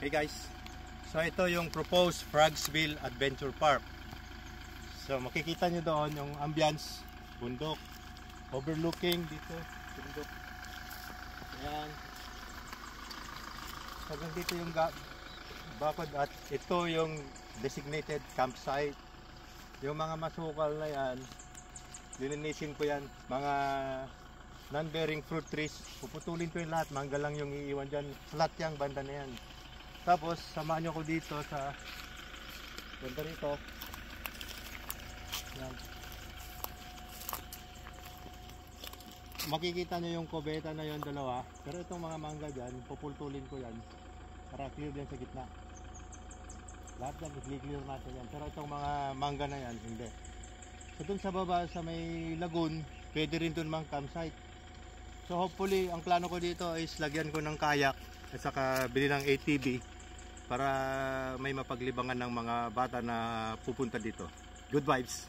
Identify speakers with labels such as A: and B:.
A: Hey guys, so ito yung proposed Fragsville Adventure Park. So makikita nyo doon yung ambience, bundok, overlooking dito, bundok. Ayan. Hanggang dito yung bakod at ito yung designated campsite. Yung mga masukal na yan, lilinisin ko yan. Mga non-bearing fruit trees, puputulin ko yung lahat, mangga lang yung iiwan dyan. Flat yung banda na yan. Tapos samahan nyo ko dito sa banda rito. Yan. Makikita nyo yung kubeta na yon dalawa, pero itong mga mangga dyan, pupultulin ko yan para clear yan sa gitna. Lahat yan, i-clear natin yan, pero itong mga mangga na yan, hindi. So dun sa baba, sa may lagoon, pwede rin dun mang campsite. So hopefully, ang plano ko dito is lagyan ko ng kayak at saka bili ng ATV para may mapaglibangan ng mga bata na pupunta dito. Good vibes!